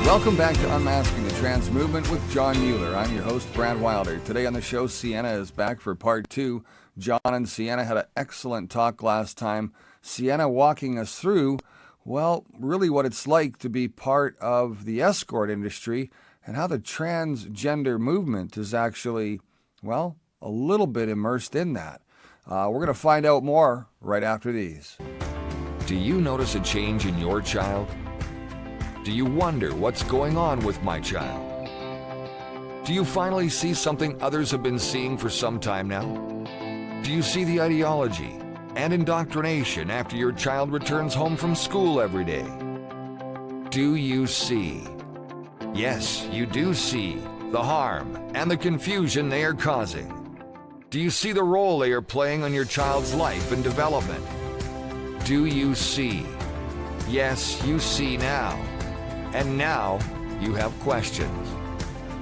Welcome back to Unmasking the Trans Movement with John Mueller. I'm your host, Brad Wilder. Today on the show, Sienna is back for part 2. John and Sienna had an excellent talk last time. Sienna walking us through, well, really what it's like to be part of the escort industry and how the transgender movement is actually, well, a little bit immersed in that. We're going to find out more right after these. Do you notice a change in your child? Do you wonder what's going on with my child? Do you finally see something others have been seeing for some time now? Do you see the ideology and indoctrination after your child returns home from school every day? Do you see? Yes, you do see the harm and the confusion they are causing. Do you see the role they are playing on your child's life and development? Do you see? Yes, you see now. And now you have questions.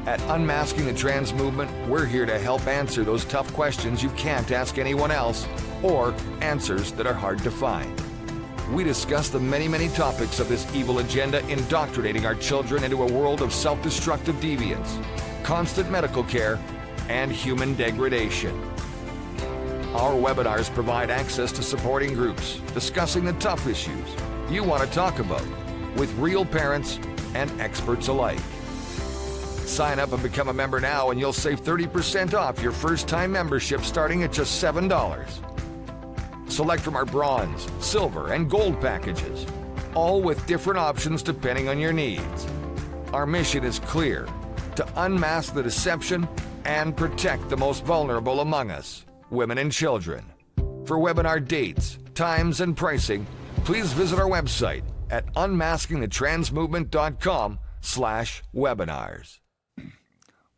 At Unmasking the Trans Movement, we're here to help answer those tough questions you can't ask anyone else, or answers that are hard to find. We discuss the many, many topics of this evil agenda indoctrinating our children into a world of self-destructive deviance, constant medical care, and human degradation. Our webinars provide access to supporting groups discussing the tough issues you want to talk about with real parents and experts alike. Sign up and become a member now and you'll save 30% off your first-time membership starting at just $7. Select from our bronze, silver, and gold packages, all with different options depending on your needs. Our mission is clear: to unmask the deception and protect the most vulnerable among us, women and children. For webinar dates, times, and pricing, please visit our website at unmaskingthetransmovement.com/webinars.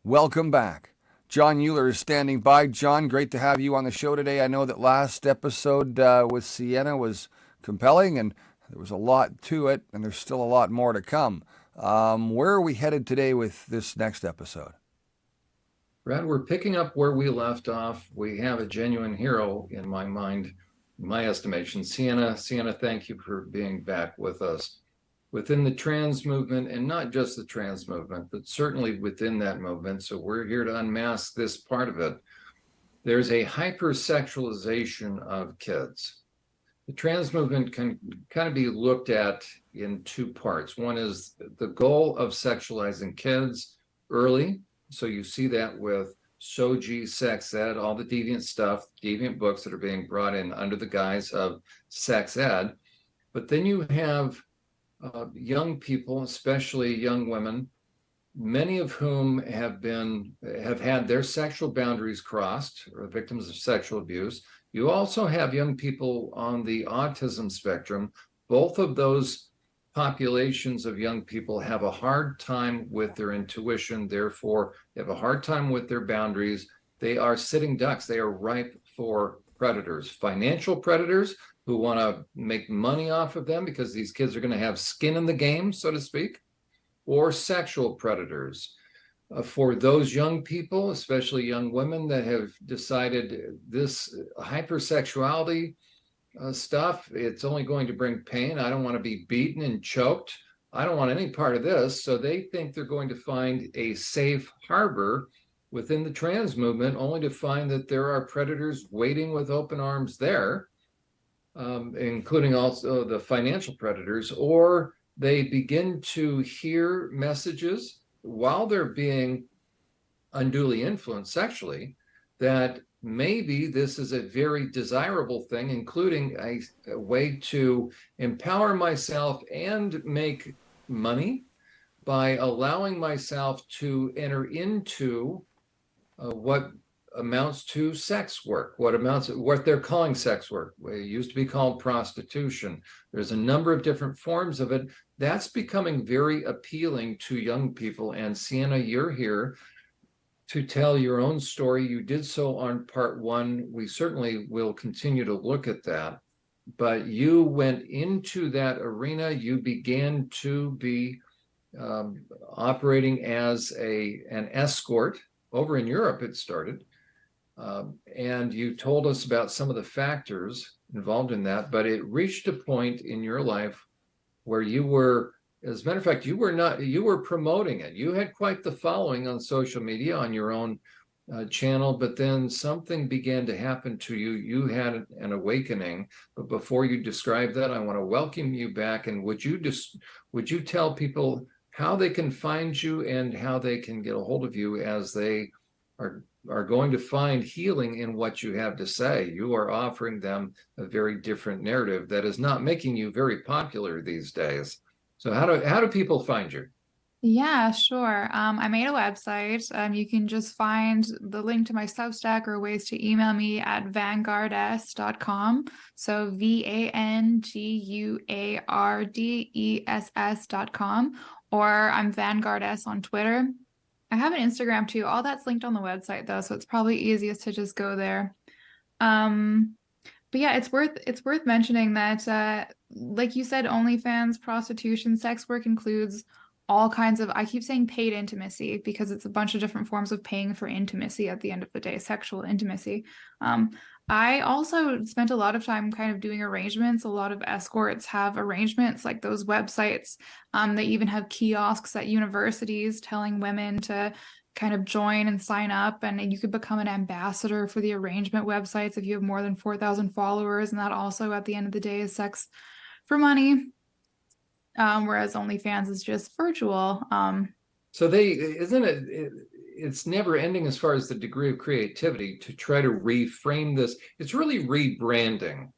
Welcome back. John Mueller is standing by. John, great to have you on the show today. I know that last episode with Sienna was compelling and there was a lot to it, and there's still a lot more to come. Where are we headed today with this next episode? Brad, we're picking up where we left off. We have a genuine hero in my mind, in my estimation. Sienna, thank you for being back with us. Within the trans movement, and not just the trans movement, but certainly within that movement, so we're here to unmask this part of it. There's a hypersexualization of kids. The trans movement can kind of be looked at in two parts. One is the goal of sexualizing kids early. So you see that with SOGI, sex ed, all the deviant stuff, deviant books that are being brought in under the guise of sex ed. But then you have young people, especially young women, many of whom have had their sexual boundaries crossed or victims of sexual abuse. You also have young people on the autism spectrum. Both of those populations of young people have a hard time with their intuition. Therefore, they have a hard time with their boundaries. They are sitting ducks. They are ripe for predators, financial predators who want to make money off of them because these kids are going to have skin in the game, so to speak, or sexual predators. For those young people, especially young women that have decided this hypersexuality stuff, it's only going to bring pain. I don't want to be beaten and choked. I don't want any part of this. So they think they're going to find a safe harbor within the trans movement, only to find that there are predators waiting with open arms there, including also the financial predators, or they begin to hear messages while they're being unduly influenced sexually that maybe this is a very desirable thing, including a way to empower myself and make money by allowing myself to enter into what amounts to sex work, what they're calling sex work. It used to be called prostitution. There's a number of different forms of it. That's becoming very appealing to young people. And Sienna, you're here to tell your own story. You did so on part one. We certainly will continue to look at that. But you went into that arena. You began to be operating as an escort. Over in Europe, it started. And you told us about some of the factors involved in that, but it reached a point in your life where you were as a matter of fact, you were promoting it. You had quite the following on social media, on your own channel, but then something began to happen to you. You had an awakening. But before you describe that, I want to welcome you back. And would you tell people how they can find you and how they can get a hold of you as they are going to find healing in what you have to say? You are offering them a very different narrative that is not making you very popular these days. So how do people find you? Yeah, sure. I made a website. You can just find the link to my Substack or ways to email me at vanguardess.com. So vanguardess.com, or I'm Vanguardess on Twitter. I have an Instagram too. All that's linked on the website though, so it's probably easiest to just go there. But yeah, it's worth mentioning that, like you said, OnlyFans, prostitution, sex work includes all kinds of, I keep saying paid intimacy because it's a bunch of different forms of paying for intimacy at the end of the day, sexual intimacy. I also spent a lot of time kind of doing arrangements. A lot of escorts have arrangements like those websites. They even have kiosks at universities telling women to kind of join and sign up, and you could become an ambassador for the arrangement websites if you have more than 4,000 followers. And that also at the end of the day is sex for money. Whereas OnlyFans is just virtual. So it's never ending as far as the degree of creativity to try to reframe this. It's really rebranding.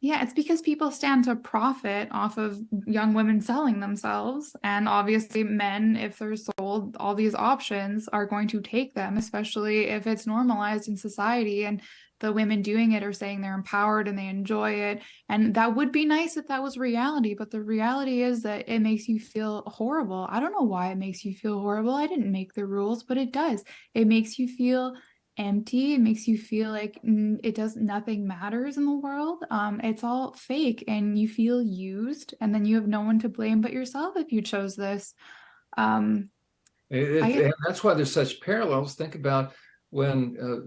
Yeah, it's because people stand to profit off of young women selling themselves. And obviously men, if they're sold all these options, are going to take them, especially if it's normalized in society and the women doing it are saying they're empowered and they enjoy it. And that would be nice if that was reality. But the reality is that it makes you feel horrible. I don't know why it makes you feel horrible. I didn't make the rules, but it does. It makes you feel empty. It makes you feel like nothing matters in the world. It's all fake and you feel used, and then you have no one to blame but yourself if you chose this. And that's why there's such parallels. Think about when a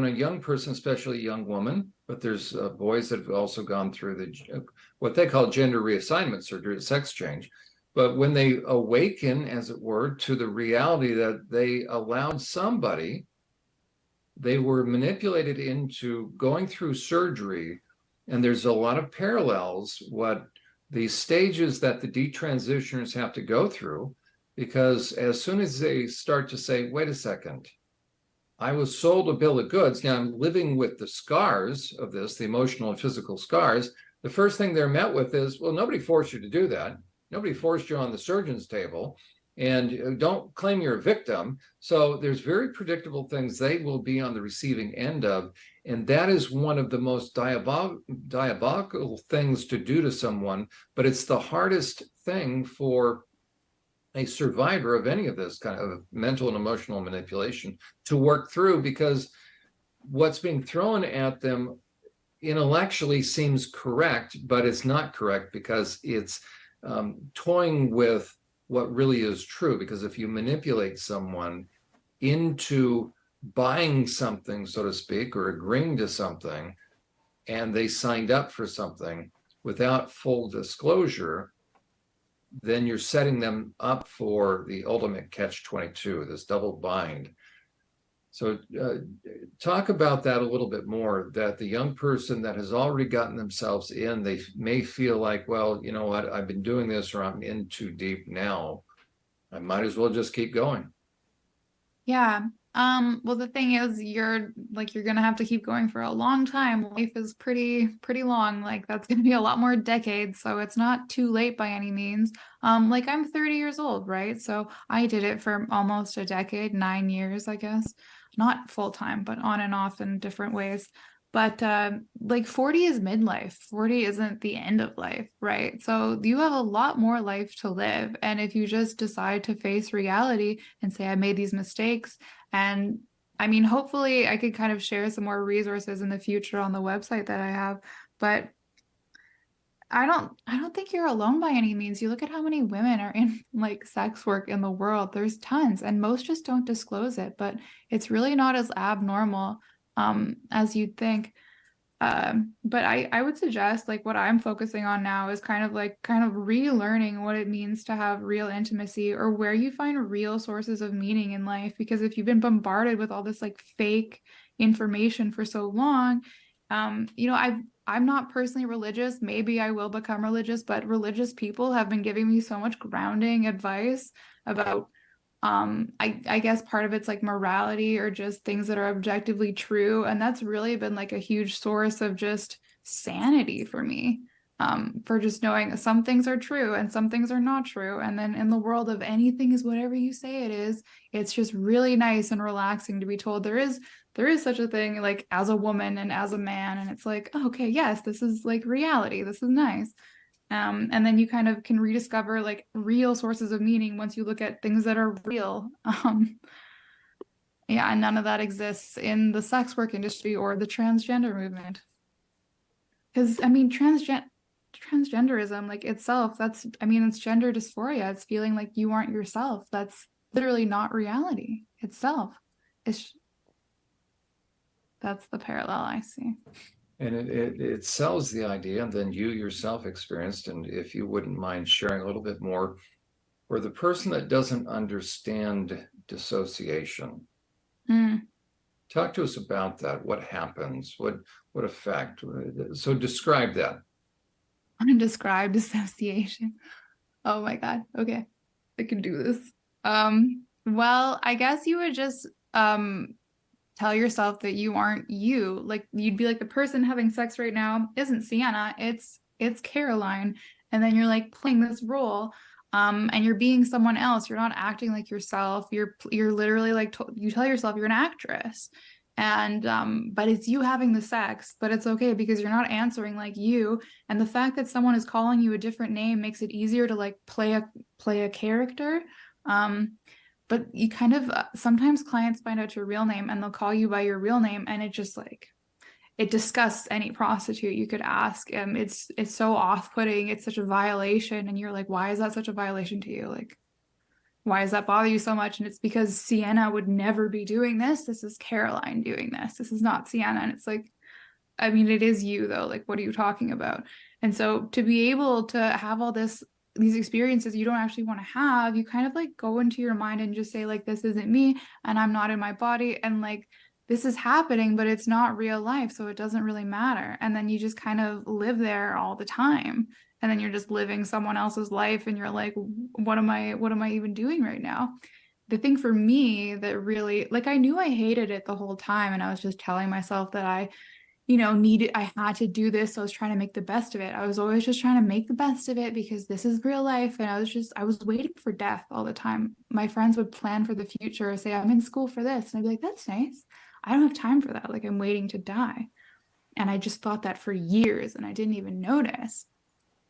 young person, especially a young woman, but there's boys that have also gone through what they call gender reassignment surgery, sex change. But when they awaken, as it were, to the reality that they allowed somebody, they were manipulated into going through surgery. And there's a lot of parallels, what the stages that the detransitioners have to go through, because as soon as they start to say, wait a second, I was sold a bill of goods, now I'm living with the scars of this, the emotional and physical scars, the first thing they're met with is, well, nobody forced you to do that. Nobody forced you on the surgeon's table. And don't claim you're a victim. So there's very predictable things they will be on the receiving end of. And that is one of the most diabolical things to do to someone. But it's the hardest thing for a survivor of any of this kind of mental and emotional manipulation to work through, because what's being thrown at them intellectually seems correct, but it's not correct because it's toying with what really is true. Because if you manipulate someone into buying something, so to speak, or agreeing to something, and they signed up for something without full disclosure, then you're setting them up for the ultimate catch-22, this double bind. So talk about that a little bit more, that the young person that has already gotten themselves in, they may feel like, well, you know what, I've been doing this, or I'm in too deep now. I might as well just keep going. Yeah. Well, the thing is, you're gonna have to keep going for a long time. Life is pretty long. Like that's gonna be a lot more decades, so it's not too late by any means. Like I'm 30 years old, right? So I did it for almost a decade, 9 years, I guess. Not full time, but on and off in different ways. But like 40 is midlife. 40 isn't the end of life, right? So you have a lot more life to live. And if you just decide to face reality and say, I made these mistakes, and I mean, hopefully I could kind of share some more resources in the future on the website that I have, but I don't think you're alone by any means. You look at how many women are in like sex work in the world. There's tons, and most just don't disclose it, but it's really not as abnormal as you'd think. But I would suggest, like, what I'm focusing on now is kind of relearning what it means to have real intimacy, or where you find real sources of meaning in life. Because if you've been bombarded with all this like fake information for so long, I'm not personally religious. Maybe I will become religious, but religious people have been giving me so much grounding advice about I guess part of it's like morality, or just things that are objectively true. And that's really been like a huge source of just sanity for me. For just knowing some things are true and some things are not true. And then in the world of anything is whatever you say it is, it's just really nice and relaxing to be told there is such a thing like as a woman and as a man. And it's like, oh, okay, yes, this is like reality. This is nice. And then you kind of can rediscover like real sources of meaning once you look at things that are real. Yeah, and none of that exists in the sex work industry or the transgender movement. Because I mean, transgenderism, like itself, it's gender dysphoria. It's feeling like you aren't yourself. That's literally not reality itself. That's the parallel I see. And it sells the idea, and then you yourself experienced, and if you wouldn't mind sharing a little bit more, for the person that doesn't understand dissociation, talk to us about that. What happens? What effect? So describe that. Undescribed dissociation. Oh my God. Okay. I can do this. Well, I guess you would just tell yourself that you aren't you. Like you'd be like, the person having sex right now isn't Sienna, it's Caroline. And then you're like playing this role, and you're being someone else. You're not acting like yourself. You're literally like you tell yourself you're an actress. And but it's you having the sex, but it's okay because you're not answering like you. And the fact that someone is calling you a different name makes it easier to like play a character. But you kind of sometimes clients find out your real name and they'll call you by your real name, and it just like it disgusts any prostitute you could ask. It's so off-putting. It's such a violation, and you're like, why is that such a violation to you? Like, why does that bother you so much? And it's because Sienna would never be doing this. This is Caroline doing this. This is not Sienna. And it's like, I mean, it is you though. Like, what are you talking about? And so to be able to have all these experiences you don't actually want to have, you kind of like go into your mind and just say like, this isn't me and I'm not in my body, and like this is happening, but it's not real life, so it doesn't really matter. And then you just kind of live there all the time, and then you're just living someone else's life, and you're like, what am I even doing right now? The thing for me that really, like, I knew I hated it the whole time, and I was just telling myself that I had to do this. So I was trying to make the best of it. I was always just trying to make the best of it because this is real life. And I was waiting for death all the time. My friends would plan for the future, say, I'm in school for this. And I'd be like, that's nice. I don't have time for that. Like, I'm waiting to die. And I just thought that for years, and I didn't even notice.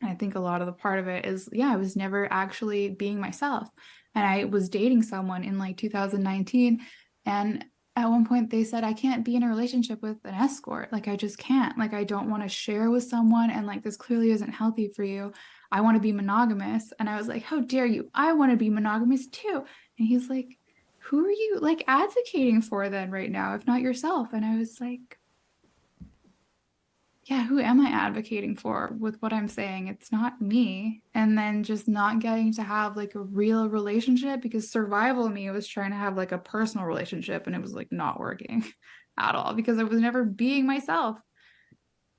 And I think a lot of the part of it is, I was never actually being myself. And I was dating someone in like 2019, and at one point they said, I can't be in a relationship with an escort. Like, I just can't. Like, I don't want to share with someone. And like, this clearly isn't healthy for you. I want to be monogamous. And I was like, how dare you? I want to be monogamous too. And he's like, who are you like advocating for then right now, if not yourself? And I was like, yeah, who am I advocating for with what I'm saying? It's not me. And then just not getting to have like a real relationship, because survival me was trying to have like a personal relationship, and it was like not working at all because I was never being myself.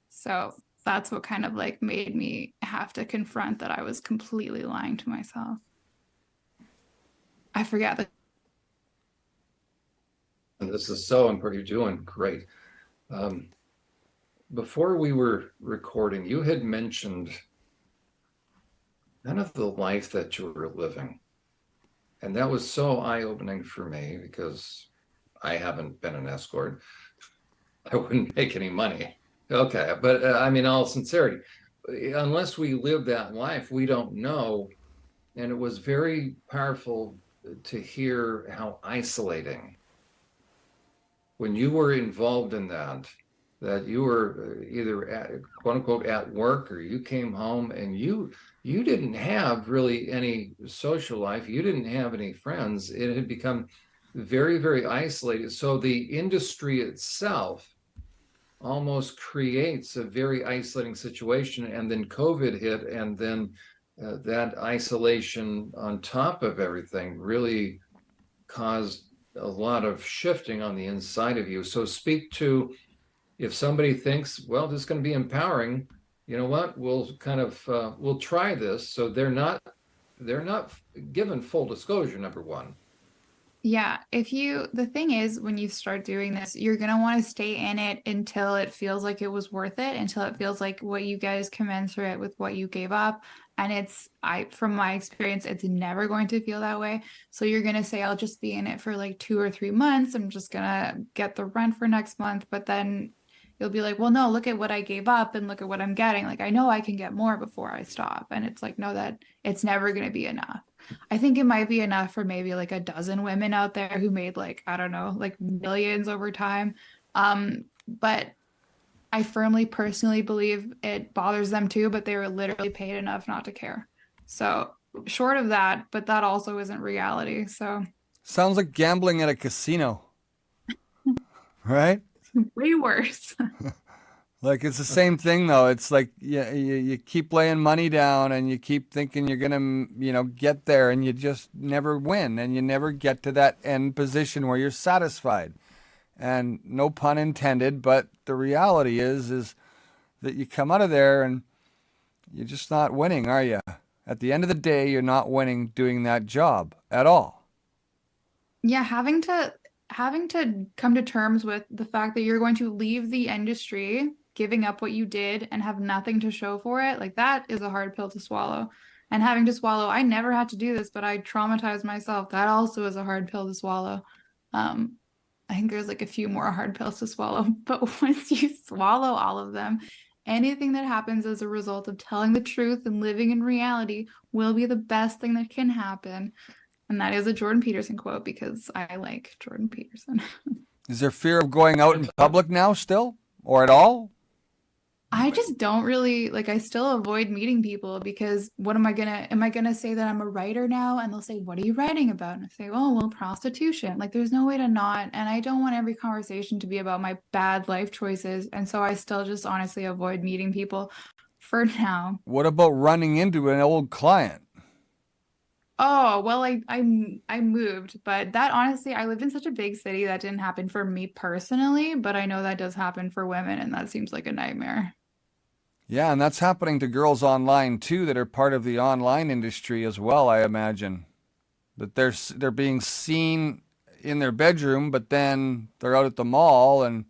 So that's what kind of like made me have to confront that I was completely lying to myself. I forget that. This is so important. You're doing great. Before we were recording, you had mentioned none of the life that you were living. And that was so eye-opening for me because I haven't been an escort. I wouldn't make any money. Okay, but I mean, all sincerity, unless we live that life, we don't know. And it was very powerful to hear how isolating, when you were involved in that you were either at, quote unquote, at work, or you came home and you didn't have really any social life. You didn't have any friends. It had become very, very isolated. So the industry itself almost creates a very isolating situation. And then COVID hit, and then that isolation on top of everything really caused a lot of shifting on the inside of you. So speak to, if somebody thinks, well, this is going to be empowering, you know what, we'll kind of we'll try this. So they're not given full disclosure, number one. Yeah, the thing is, when you start doing this, you're going to want to stay in it until it feels like it was worth it, until it feels like what you guys commensurate with what you gave up. And from my experience, it's never going to feel that way. So you're going to say, I'll just be in it for like 2 or 3 months. I'm just going to get the rent for next month. But then you'll be like, well, no, look at what I gave up and look at what I'm getting. Like, I know I can get more before I stop. And it's like, no, that it's never going to be enough. I think it might be enough for maybe like a dozen women out there who made like, I don't know, like millions over time. But I firmly personally believe it bothers them too, but they were literally paid enough not to care. So short of that, but that also isn't reality. So sounds like gambling at a casino, right? Way worse. Like, it's the same thing though. It's like you keep laying money down and you keep thinking you're gonna, get there, and you just never win, and you never get to that end position where you're satisfied. And no pun intended, but the reality is that you come out of there and you're just not winning, are you? At the end of the day, you're not winning doing that job at all. Yeah, having to come to terms with the fact that you're going to leave the industry, giving up what you did and have nothing to show for it, like that is a hard pill to swallow. And having to swallow, I never had to do this, but I traumatized myself. That also is a hard pill to swallow. I think there's like a few more hard pills to swallow, but once you swallow all of them, anything that happens as a result of telling the truth and living in reality will be the best thing that can happen. And that is a Jordan Peterson quote, because I like Jordan Peterson. Is there fear of going out in public now still, or at all? I just don't really I still avoid meeting people, because am I gonna say that I'm a writer now? And they'll say, what are you writing about? And I say, oh, well, prostitution. Like, there's no way to not. And I don't want every conversation to be about my bad life choices. And so I still just honestly avoid meeting people for now. What about running into an old client? Oh, well, I moved, but that honestly, I lived in such a big city that didn't happen for me personally, but I know that does happen for women, and that seems like a nightmare. Yeah, and that's happening to girls online too that are part of the online industry as well, I imagine. That they're being seen in their bedroom, but then they're out at the mall, and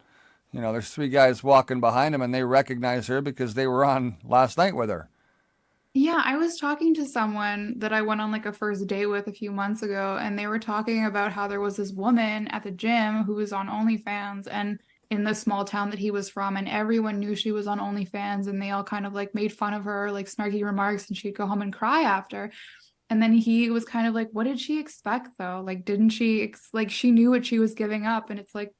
there's 3 guys walking behind them and they recognize her because they were on last night with her. Yeah, I was talking to someone that I went on like a first date with a few months ago, and they were talking about how there was this woman at the gym who was on OnlyFans, and in the small town that he was from, and everyone knew she was on OnlyFans, and they all kind of like made fun of her, like snarky remarks, and she'd go home and cry after. And then he was kind of like, what did she expect though? Like, didn't she she knew what she was giving up? And it's like,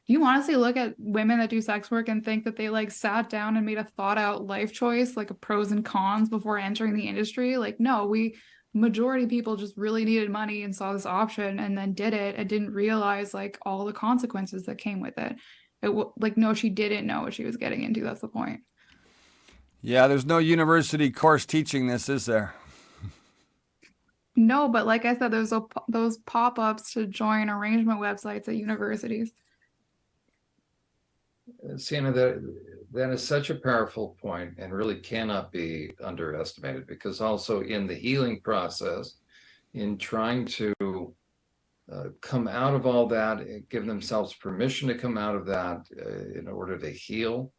do you honestly look at women that do sex work and think that they like sat down and made a thought out life choice, like a pros and cons before entering the industry? Like, no, majority of people just really needed money and saw this option and then did it and didn't realize like all the consequences that came with it. No, she didn't know what she was getting into. That's the point. Yeah, there's no university course teaching this, is there? No, but like I said, there's those pop-ups to join arrangement websites at universities. Sienna, that is such a powerful point and really cannot be underestimated, because also in the healing process, in trying to come out of all that, give themselves permission to come out of that in order to heal,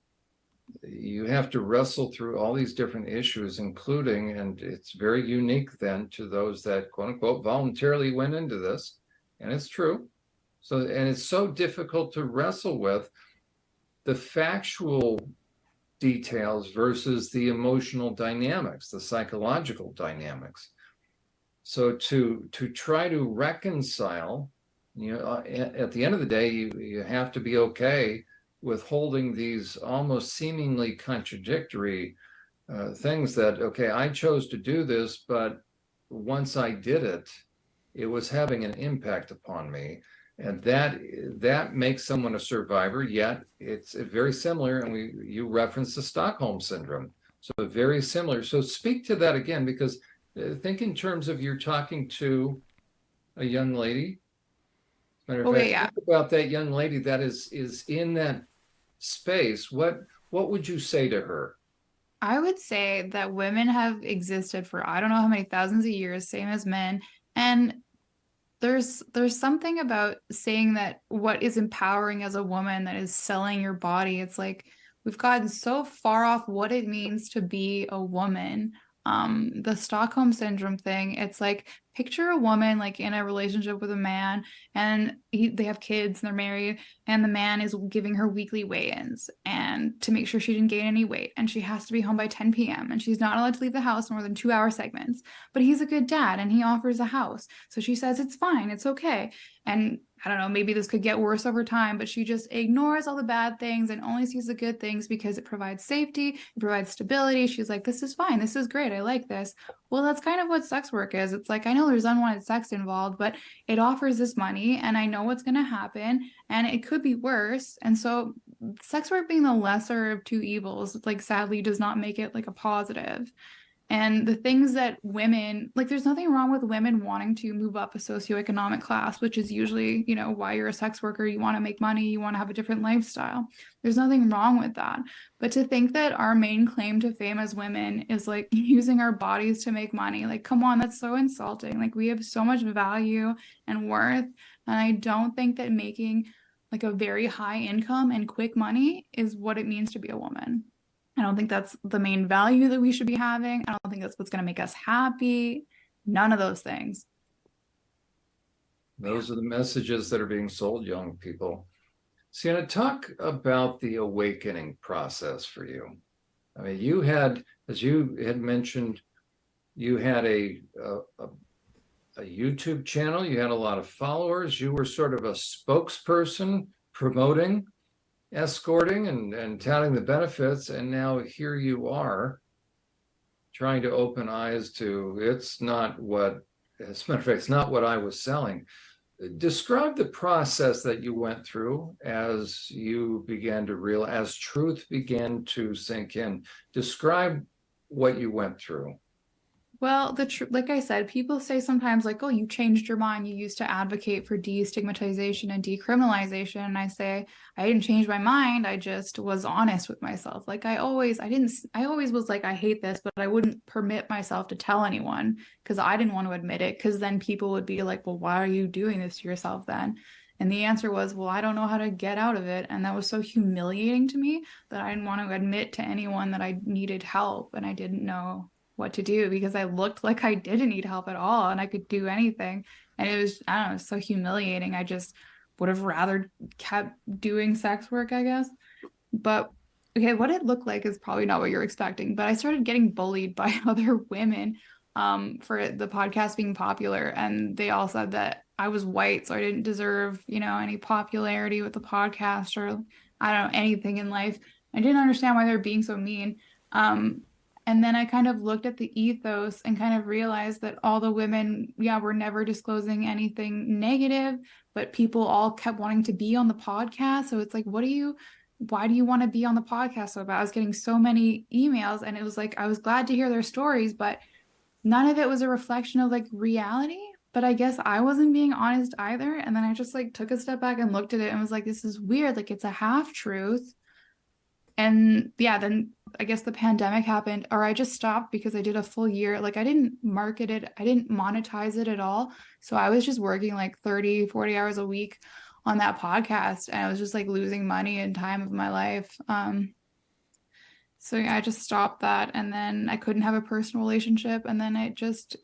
you have to wrestle through all these different issues, including, and it's very unique then to those that quote unquote voluntarily went into this, and it's true. So, and it's so difficult to wrestle with the factual details versus the emotional dynamics, the psychological dynamics. So to try to reconcile, at the end of the day, you have to be okay with holding these almost seemingly contradictory things that, okay, I chose to do this, but once I did it, it was having an impact upon me. And that makes someone a survivor, yet it's very similar. And you referenced the Stockholm syndrome. So very similar. So speak to that again, because think in terms of you're talking to a young lady. Matter of fact, yeah. think about that young lady that is in that space. What would you say to her? I would say that women have existed for I don't know how many thousands of years, same as men. And there's something about saying that what is empowering as a woman that is selling your body. It's like we've gotten so far off what it means to be a woman. The Stockholm syndrome thing, it's like picture a woman like in a relationship with a man, and they have kids and they're married, and the man is giving her weekly weigh-ins and to make sure she didn't gain any weight, and she has to be home by 10 p.m. and she's not allowed to leave the house more than 2-hour segments. But he's a good dad and he offers a house, so she says it's fine, it's okay. And I don't know, maybe this could get worse over time, but she just ignores all the bad things and only sees the good things because it provides safety, it provides stability. She's like, this is fine, this is great, I like this. Well, that's kind of what sex work is. It's like, I know there's unwanted sex involved, but it offers this money and I know what's going to happen and it could be worse. And so sex work being the lesser of two evils, like sadly does not make it like a positive. And the things that women, like there's nothing wrong with women wanting to move up a socioeconomic class, which is usually, why you're a sex worker. You want to make money, you want to have a different lifestyle. There's nothing wrong with that. But to think that our main claim to fame as women is like using our bodies to make money, like, come on, that's so insulting. Like we have so much value and worth. And I don't think that making like a very high income and quick money is what it means to be a woman. I don't think that's the main value that we should be having. I don't think that's what's going to make us happy. None of those things. Those are the messages that are being sold, young people. Sienna, talk about the awakening process for you. I mean, you had, as you had mentioned, you had a YouTube channel, you had a lot of followers, you were sort of a spokesperson promoting escorting and touting the benefits, and now here you are trying to open eyes to it's not what, as a matter of fact, it's not what I was selling. Describe the process that you went through as you began to realize, as truth began to sink in. Describe what you went through. Well, like I said, people say sometimes like, oh, you changed your mind. You used to advocate for destigmatization and decriminalization. And I say, I didn't change my mind. I just was honest with myself. Like I always was like, I hate this, but I wouldn't permit myself to tell anyone because I didn't want to admit it. Because then people would be like, well, why are you doing this to yourself then? And the answer was, well, I don't know how to get out of it. And that was so humiliating to me that I didn't want to admit to anyone that I needed help. And I didn't know what to do because I looked like I didn't need help at all and I could do anything. And it was, I don't know, so humiliating. I just would have rather kept doing sex work, I guess. But okay, what it looked like is probably not what you're expecting, but I started getting bullied by other women for the podcast being popular. And they all said that I was white, so I didn't deserve, any popularity with the podcast or I don't know, anything in life. I didn't understand why they were being so mean. And then I kind of looked at the ethos and kind of realized that all the women, were never disclosing anything negative, but people all kept wanting to be on the podcast. So it's like, why do you want to be on the podcast so bad? I was getting so many emails and it was like, I was glad to hear their stories, but none of it was a reflection of like reality. But I guess I wasn't being honest either. And then I just like took a step back and looked at it and was like, this is weird. Like it's a half truth. And then I guess the pandemic happened, or I just stopped because I did a full year. Like I didn't market it. I didn't monetize it at all. So I was just working like 30, 40 hours a week on that podcast. And I was just like losing money and time of my life. So I just stopped that. And then I couldn't have a personal relationship. And then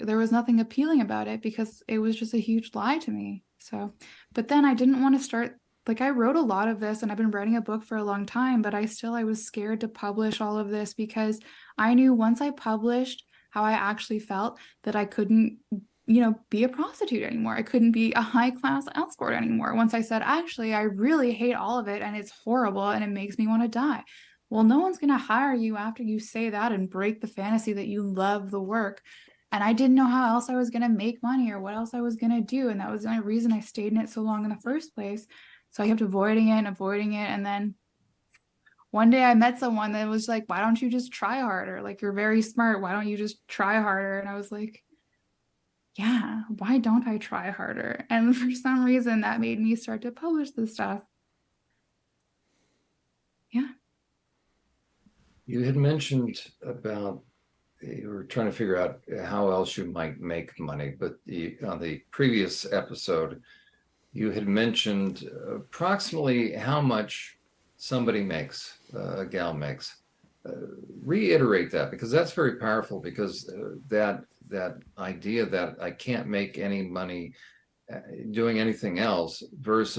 there was nothing appealing about it because it was just a huge lie to me. So, but then I didn't want to start. Like I wrote a lot of this and I've been writing a book for a long time, but I was scared to publish all of this because I knew once I published how I actually felt that I couldn't, be a prostitute anymore. I couldn't be a high class escort anymore. Once I said, actually, I really hate all of it and it's horrible and it makes me want to die. Well, no one's going to hire you after you say that and break the fantasy that you love the work. And I didn't know how else I was going to make money or what else I was going to do. And that was the only reason I stayed in it so long in the first place. So I kept avoiding it and avoiding it. And then one day I met someone that was like, why don't you just try harder? Like, you're very smart. Why don't you just try harder? And I was like, yeah, why don't I try harder? And for some reason that made me start to publish this stuff. Yeah. You had mentioned about you were trying to figure out how else you might make money, but on the previous episode, you had mentioned approximately how much somebody makes, a gal makes. Reiterate that, because that's very powerful, because that idea that I can't make any money doing anything else versus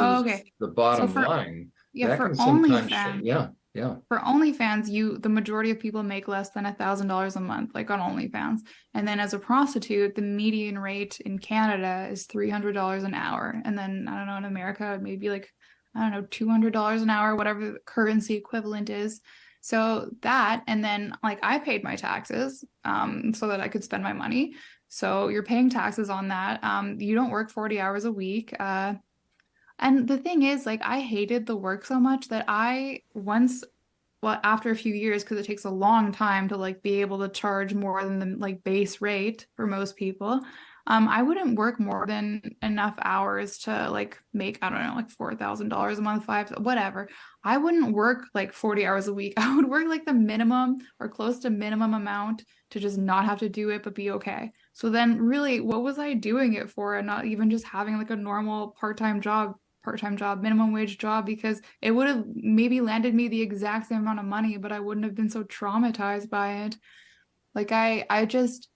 the bottom line, that for can sometimes OnlyFans, for OnlyFans, the majority of people make less than $1,000 a month, like on OnlyFans. And then as a prostitute, the median rate in Canada is $300 an hour. And then I don't know, in America, maybe like, I don't know, $200 an hour, whatever the currency equivalent is. So that, and then like I paid my taxes so that I could spend my money. So you're paying taxes on that. You don't work 40 hours a week. And the thing is, like, I hated the work so much that after a few years, because it takes a long time to like be able to charge more than the like base rate for most people, I wouldn't work more than enough hours to like make, I don't know, like $4,000 a month, whatever. I wouldn't work like 40 hours a week. I would work like the minimum or close to minimum amount to just not have to do it, but be okay. So then really, what was I doing it for, and not even just having like a normal part-time job, minimum wage job? Because it would have maybe landed me the exact same amount of money, but I wouldn't have been so traumatized by it. Like I just,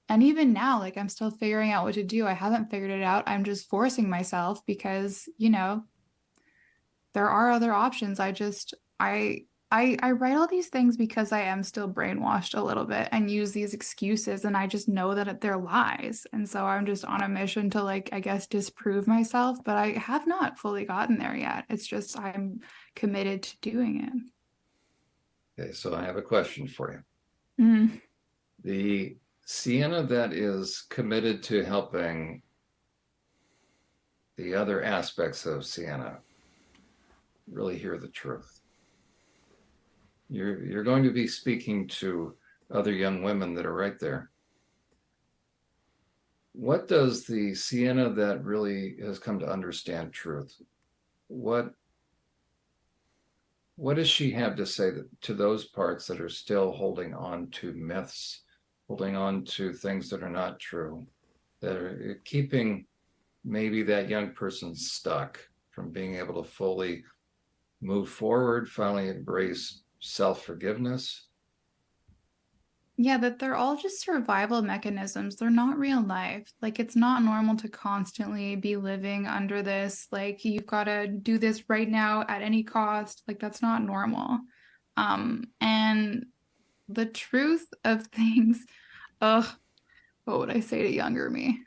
and even now, like I'm still figuring out what to do. I haven't figured it out. I'm just forcing myself because, there are other options. I write all these things because I am still brainwashed a little bit and use these excuses, and I just know that they're lies. And so I'm just on a mission to, like, I guess, disprove myself, but I have not fully gotten there yet. It's just I'm committed to doing it. Okay, so I have a question for you. The Sienna that is committed to helping the other aspects of Sienna really hear the truth. You're going to be speaking to other young women that are right there. What does the Sienna that really has come to understand truth, what does she have to say to those parts that are still holding on to myths, holding on to things that are not true, that are keeping maybe that young person stuck from being able to fully move forward, finally embrace self-forgiveness? Yeah, that they're all just survival mechanisms. They're not real life. Like, it's not normal to constantly be living under this, like, you've got to do this right now at any cost. Like, that's not normal. And the truth of things, what would I say to younger me?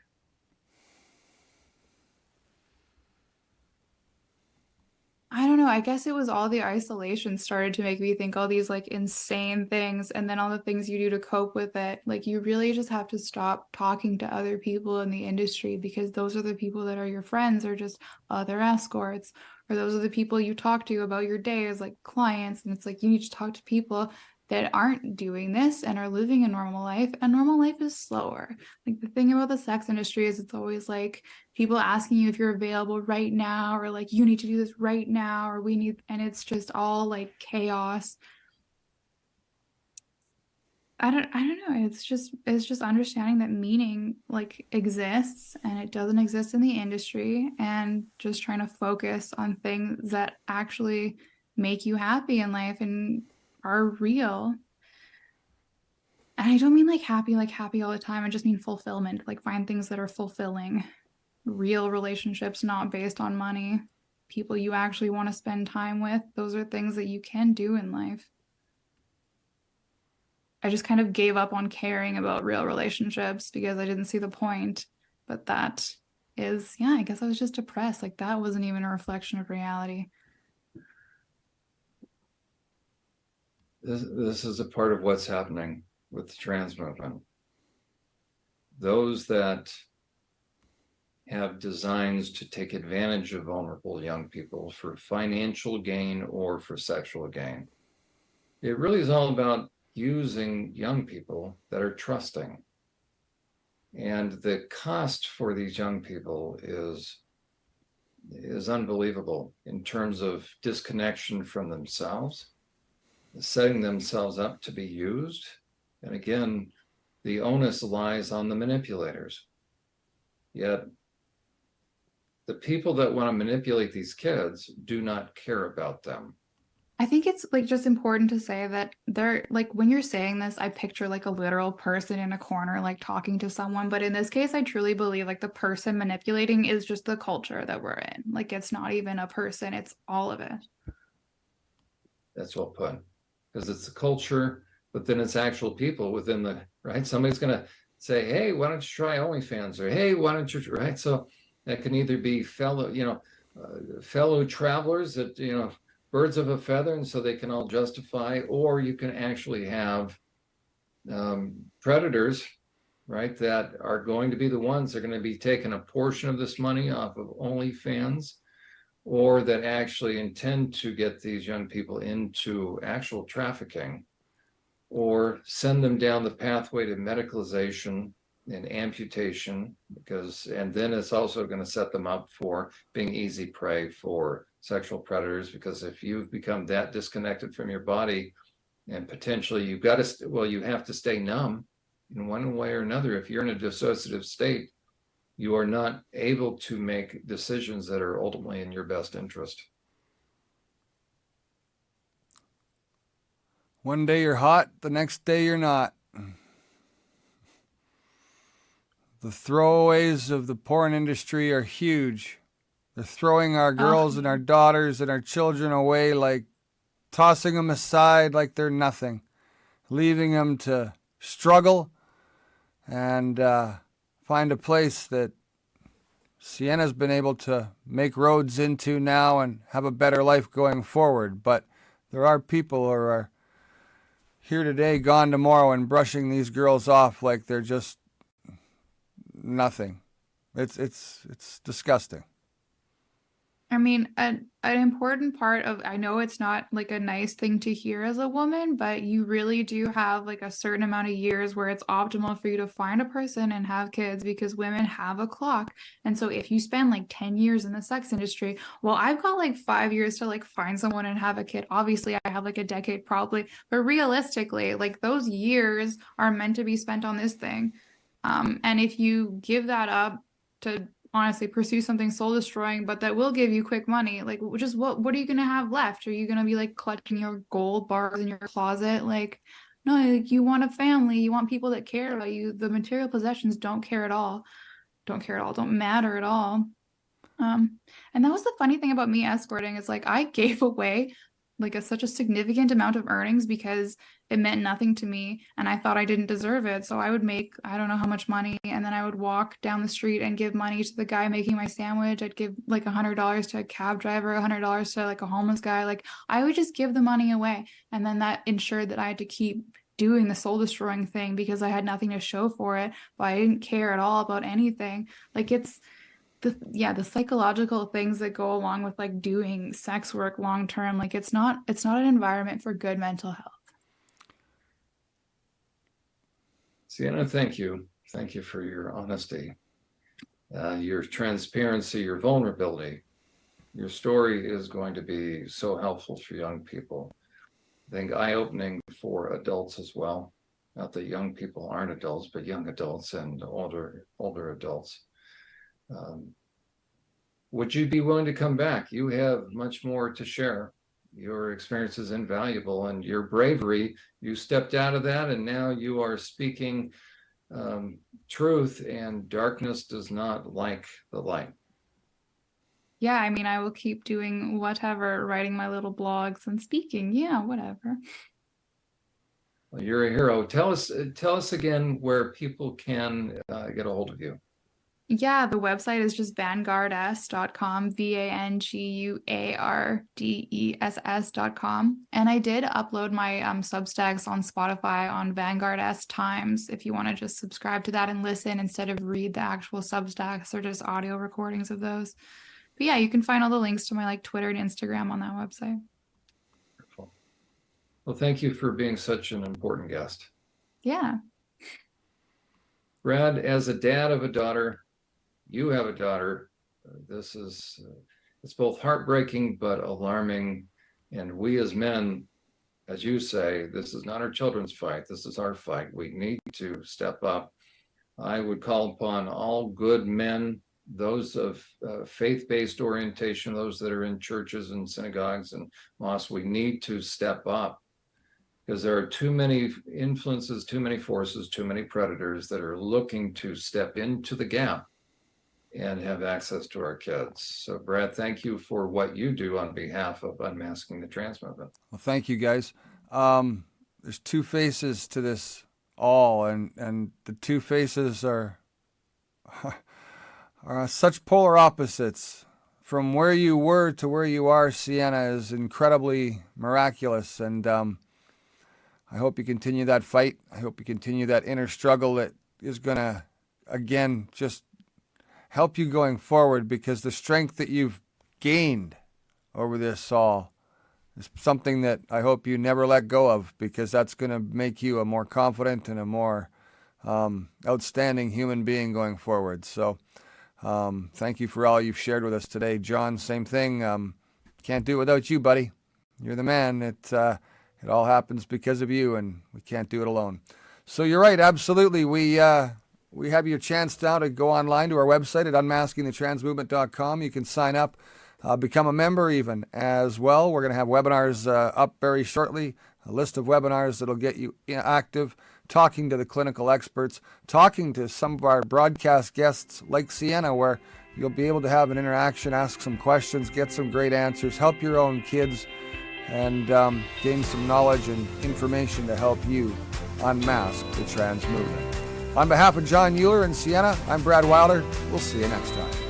I don't know. I guess it was all the isolation started to make me think all these like insane things, and then all the things you do to cope with it. Like, you really just have to stop talking to other people in the industry, because those are the people that are your friends, or just other escorts, or those are the people you talk to about your day as like clients. And it's like, you need to talk to people that aren't doing this and are living a normal life, and normal life is slower. Like, the thing about the sex industry is it's always like people asking you if you're available right now, or like, you need to do this right now, or we need, and it's just all like chaos. I don't know. It's just understanding that meaning like exists, and it doesn't exist in the industry, and just trying to focus on things that actually make you happy in life and are real. And I don't mean like happy all the time. I just mean fulfillment. Like, find things that are fulfilling, real relationships, not based on money, people you actually want to spend time with. Those are things that you can do in life. I just kind of gave up on caring about real relationships because I didn't see the point. But that is, yeah, I guess I was just depressed. Like, that wasn't even a reflection of reality. This is a part of what's happening with the trans movement. those that have designs to take advantage of vulnerable young people for financial gain or for sexual gain. It really is all about using young people that are trusting. And the cost for these young people is unbelievable in terms of disconnection from themselves, setting themselves up to be used. And again, the onus lies on the manipulators. Yet the people that want to manipulate these kids do not care about them. I think it's like just important to say that they're like, when you're saying this, I picture like a literal person in a corner, like talking to someone. But in this case, I truly believe like the person manipulating is just the culture that we're in. Like, it's not even a person, it's all of it. That's well put, because it's the culture, but then it's actual people within the, right? Somebody's going to say, hey, why don't you try OnlyFans? Or, hey, why don't you, right? So that can either be fellow travelers that, birds of a feather, and so they can all justify, or you can actually have predators, right, that are going to be the ones that are going to be taking a portion of this money off of OnlyFans, or that actually intend to get these young people into actual trafficking, or send them down the pathway to medicalization and amputation, and then it's also going to set them up for being easy prey for sexual predators, because if you've become that disconnected from your body, and potentially you have to stay numb in one way or another. If you're in a dissociative state, you are not able to make decisions that are ultimately in your best interest. One day you're hot, the next day you're not. The throwaways of the porn industry are huge. They're throwing our girls and our daughters and our children away, like tossing them aside like they're nothing, leaving them to struggle and find a place that Sienna's been able to make roads into now and have a better life going forward. But there are people who are here today, gone tomorrow, and brushing these girls off like they're just nothing. It's disgusting. I mean, an important part of, I know it's not like a nice thing to hear as a woman, but you really do have like a certain amount of years where it's optimal for you to find a person and have kids, because women have a clock. And so if you spend like 10 years in the sex industry, well, I've got like 5 years to like find someone and have a kid. Obviously, I have like a decade probably, but realistically, like those years are meant to be spent on this thing. And if you give that up to honestly pursue something soul destroying, but that will give you quick money, like just what are you going to have left? Are you going to be like collecting your gold bars in your closet? Like, no, like, you want a family, you want people that care about you. The material possessions don't matter at all. And that was the funny thing about me escorting, is like I gave away like such a significant amount of earnings because it meant nothing to me and I thought I didn't deserve it. So I would make, I don't know how much money, and then I would walk down the street and give money to the guy making my sandwich. I'd give like $100 to a cab driver, $100 to like a homeless guy. Like I would just give the money away. And then that ensured that I had to keep doing the soul destroying thing because I had nothing to show for it, but I didn't care at all about anything. Like it's the psychological things that go along with like doing sex work long term. Like it's not an environment for good mental health. Sienna, thank you for your honesty, your transparency, your vulnerability. Your story is going to be so helpful for young people. I think eye-opening for adults as well. Not that young people aren't adults, but young adults and older adults. Would you be willing to come back? You have much more to share. Your experience is invaluable, and your bravery, you stepped out of that and now you are speaking truth, and darkness does not like the light. Yeah, I mean, I will keep doing whatever, writing my little blogs and speaking. Yeah, whatever. Well, you're a hero. Tell us again where people can get a hold of you. Yeah, the website is just vanguardess.com, vanguardess.com. And I did upload my Substacks on Spotify on Vanguard S Times if you want to just subscribe to that and listen instead of read the actual Substacks or just audio recordings of those. But yeah, you can find all the links to my like Twitter and Instagram on that website. Wonderful. Well, thank you for being such an important guest. Yeah. Brad, as a dad of a daughter, you have a daughter. This is, it's both heartbreaking but alarming. And we as men, as you say, this is not our children's fight. This is our fight. We need to step up. I would call upon all good men, those of faith-based orientation, those that are in churches and synagogues and mosques. We need to step up because there are too many influences, too many forces, too many predators that are looking to step into the gap and have access to our kids. So Brad, thank you for what you do on behalf of Unmasking the Trans Movement. Well, thank you guys. There's two faces to this all, and the two faces are such polar opposites. From where you were to where you are, Sienna, is incredibly miraculous, and I hope you continue that fight. I hope you continue that inner struggle that is going to, again, just help you going forward, because the strength that you've gained over this all is something that I hope you never let go of, because that's going to make you a more confident and a more outstanding human being going forward. So thank you for all you've shared with us today. John, same thing. Can't do it without you, buddy. You're the man. It all happens because of you, and we can't do it alone. So you're right, absolutely. We have your chance now to go online to our website at unmaskingthetransmovement.com. You can sign up, become a member even as well. We're going to have webinars up very shortly, a list of webinars that'll get you active, talking to the clinical experts, talking to some of our broadcast guests like Sienna, where you'll be able to have an interaction, ask some questions, get some great answers, help your own kids, and gain some knowledge and information to help you unmask the trans movement. On behalf of John Euler and Sienna, I'm Brad Wilder. We'll see you next time.